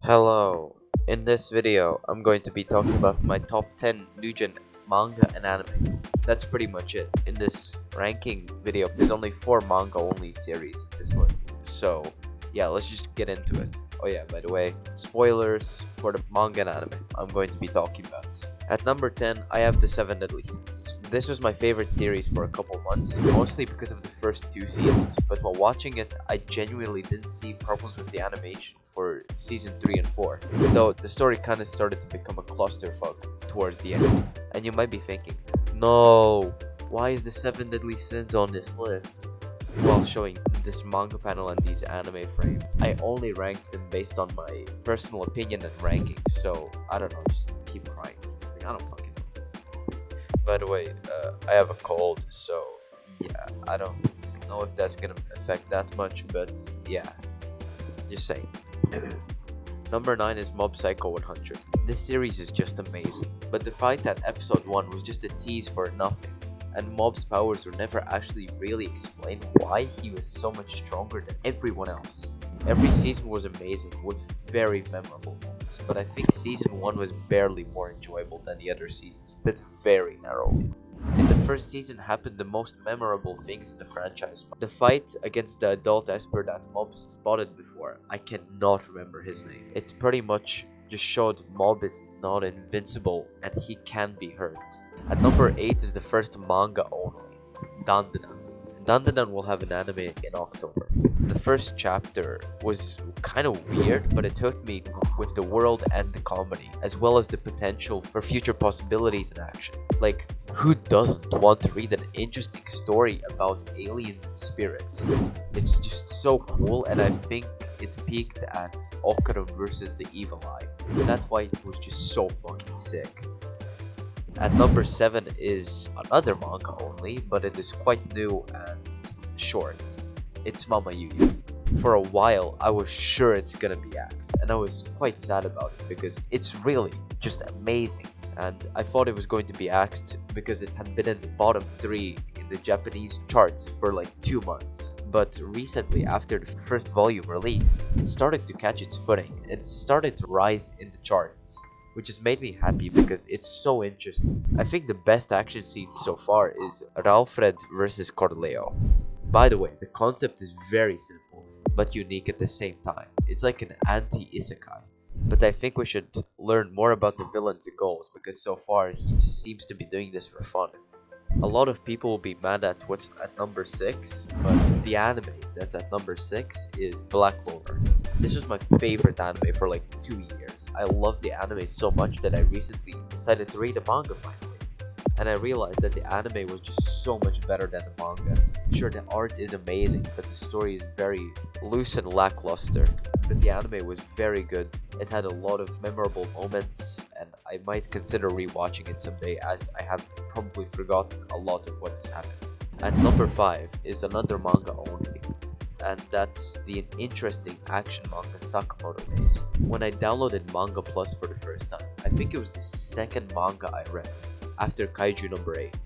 Hello. In this video, I'm going to be talking about my top 10 new-gen manga and anime. That's pretty much it. In this ranking video, there's only 4 manga-only series in this list. So, yeah, let's just get into it. Oh yeah, by the way, spoilers for the manga and anime I'm going to be talking about. At number 10, I have the 7 Deadly Sins. This was my favorite series for a couple months, mostly because of the first 2 seasons, but while watching it, I genuinely didn't see problems with the animation for season 3 and 4, though the story kinda started to become a clusterfuck towards the end. And you might be thinking, no, why is the 7 Deadly Sins on this list? While showing this manga panel and these anime frames, I only ranked them based on my personal opinion and ranking, so I don't know, just keep crying or something, I don't fucking know. By the way, I have a cold, so yeah, I don't know if that's gonna affect that much, but yeah, just saying. Number 9 is Mob Psycho 100. This series is just amazing, but the fight at episode 1 was just a tease for nothing, and Mob's powers were never actually really explained why he was so much stronger than everyone else. Every season was amazing, with very memorable moments, but I think season 1 was barely more enjoyable than the other seasons, but very narrowly. In the first season happened the most memorable things in the franchise. The fight against the adult Esper that Mob spotted before, I cannot remember his name. It pretty much just showed Mob is not invincible and he can be hurt. At number 8 is the first manga only, Dandadan. Dandadan will have an anime in October. The first chapter was kind of weird, but it hooked me with the world and the comedy, as well as the potential for future possibilities in action. Like, who doesn't want to read an interesting story about aliens and spirits? It's just so cool, and I think it peaked at Okara versus the Evil Eye. That's why it was just so fucking sick. At number 7 is another manga only, but it is quite new and short. It's Mama Yuyu. For a while, I was sure it's gonna be axed, and I was quite sad about it because it's really just amazing. And I thought it was going to be axed because it had been in the bottom 3 in the Japanese charts for like 2 months. But recently, after the first volume released, it started to catch its footing. It started to rise in the charts, which has made me happy because it's so interesting. I think the best action scene so far is Ralfred versus Corleo. By the way, the concept is very simple, but unique at the same time. It's like an anti-isekai. But I think we should learn more about the villain's goals, because so far he just seems to be doing this for fun. A lot of people will be mad at what's at number 6, but the anime that's at number 6 is Black Clover. This was my favorite anime for like 2 years. I love the anime so much that I recently decided to read a manga finally. And I realized that the anime was just so much better than the manga. Sure, the art is amazing, but the story is very loose and lackluster. But the anime was very good. It had a lot of memorable moments, and I might consider rewatching it someday, as I have probably forgotten a lot of what has happened. At number 5 is another manga only, and that's the interesting action manga Sakamoto Days. When I downloaded Manga Plus for the first time, I think it was the second manga I read, after Kaiju number 8,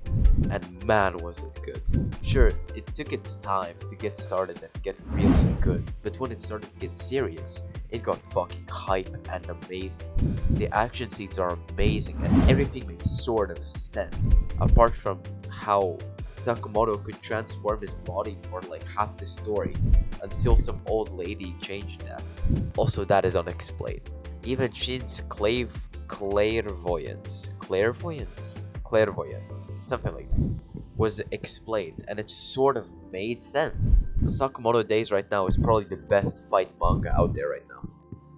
and man was it good. Sure, it took its time to get started and get really good, but when it started to get serious, it got fucking hype and amazing. The action scenes are amazing and everything makes sort of sense, apart from how Sakamoto could transform his body for like half the story, until some old lady changed that. Also, that is unexplained. Even Shin's clairvoyance, something like that, was explained, and it sort of made sense. Sakamoto Days right now is probably the best fight manga out there right now.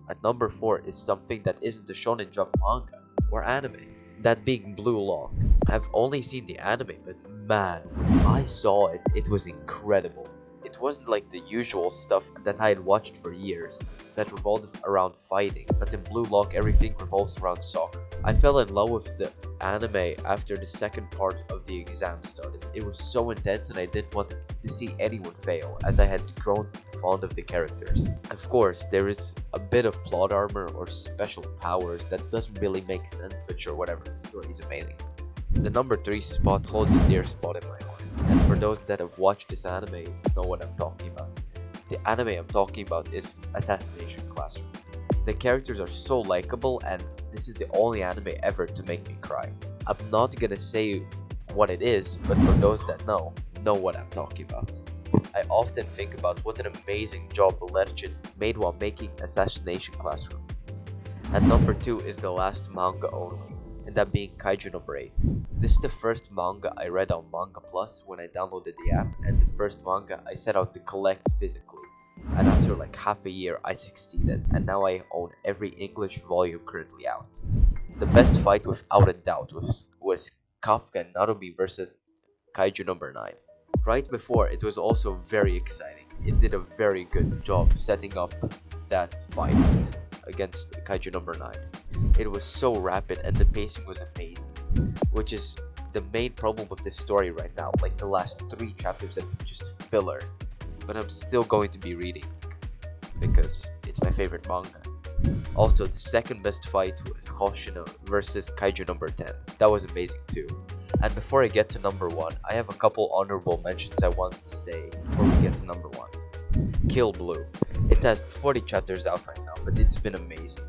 At number 4 is something that isn't a Shonen Jump manga or anime, that being Blue Lock. I've only seen the anime, but man, when I saw it, it was incredible. It wasn't like the usual stuff that I had watched for years that revolved around fighting, but in Blue Lock everything revolves around soccer. I fell in love with the anime after the second part of the exam started. It was so intense and I didn't want to see anyone fail, as I had grown fond of the characters. Of course, there is a bit of plot armor or special powers that doesn't really make sense, but sure, whatever, the story is amazing. The number 3 spot holds a dear spot in my heart. And for those that have watched this anime, you know what I'm talking about. The anime I'm talking about is Assassination Classroom. The characters are so likable, and this is the only anime ever to make me cry. I'm not gonna say what it is, but for those that know what I'm talking about. I often think about what an amazing job Legend made while making Assassination Classroom. And number 2 is the last manga only, and that being Kaiju number 8. This is the first manga I read on Manga Plus when I downloaded the app, and the first manga I set out to collect physically. And after like half a year I succeeded, and now I own every English volume currently out. The best fight without a doubt was Kafka and Narumi versus Kaiju number 9. Right before, it was also very exciting. It did a very good job setting up that fight against Kaiju number 9. It was so rapid and the pacing was amazing, which is the main problem with this story right now. Like the last 3 chapters have been just filler, but I'm still going to be reading because it's my favorite manga. Also, the second best fight was Hoshino versus Kaiju number 10. That was amazing too. And before I get to number 1, I have a couple honorable mentions I want to say before we get to number 1. Kill Blue. It has 40 chapters out right now, but it's been amazing.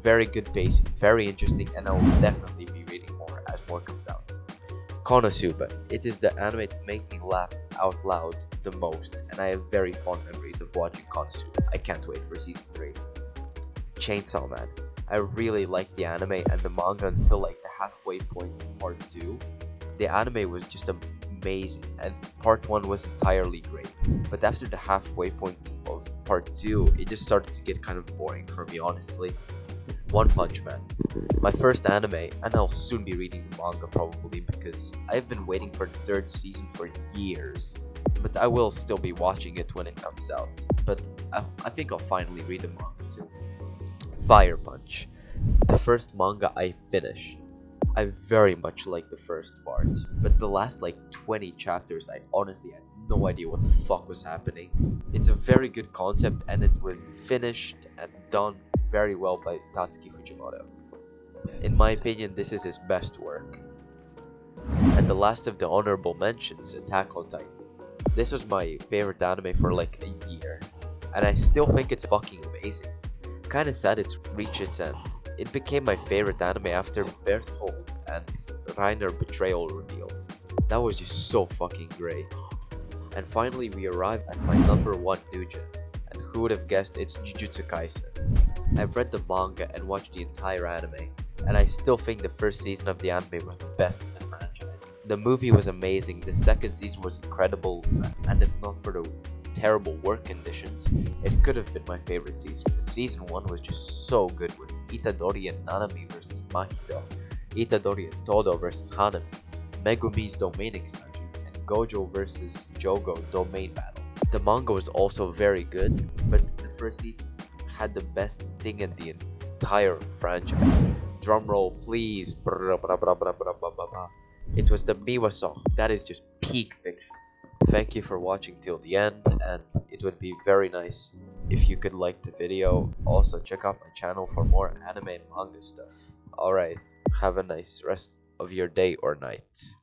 Very good pacing, very interesting, and I will definitely be reading more as more comes out. Konosuba. It is the anime to make me laugh out loud the most, and I have very fond memories of watching Konosuba. I can't wait for season 3. Chainsaw Man. I really liked the anime and the manga until like the halfway point of part 2. The anime was just amazing, and part 1 was entirely great. But after the halfway point of part 2, it just started to get kind of boring for me, honestly. One Punch Man. My first anime, and I'll soon be reading the manga probably because I've been waiting for the 3rd season for years. But I will still be watching it when it comes out. But I think I'll finally read the manga soon. Fire Punch. The first manga I finished. I very much like the first part, but the last like 20 chapters I honestly had no idea what the fuck was happening. It's a very good concept and it was finished and done very well by Tatsuki Fujimoto. In my opinion, this is his best work. And the last of the honorable mentions, Attack on Titan. This was my favorite anime for like a year, and I still think it's fucking amazing. Kinda sad it's reached its end. It became my favorite anime after Berthold and Reiner betrayal reveal. That was just so fucking great. And finally we arrived at my number 1 Nuja, and who would have guessed it's Jujutsu Kaisen. I've read the manga and watched the entire anime, and I still think the first season of the anime was the best in the franchise. The movie was amazing, the second season was incredible, and if not for the terrible work conditions, it could have been my favorite season. But season 1 was just so good with Itadori and Nanami versus Mahito, Itadori and Todo versus Hanami, Megumi's domain expansion, and Gojo versus Jogo domain battle. The manga was also very good, but the first season had the best thing in the entire franchise. Drumroll please. It was the Miwa song. That is just peak fiction. Thank you for watching till the end, and it would be very nice if you could like the video. Also check out my channel for more anime and manga stuff. Alright, have a nice rest of your day or night.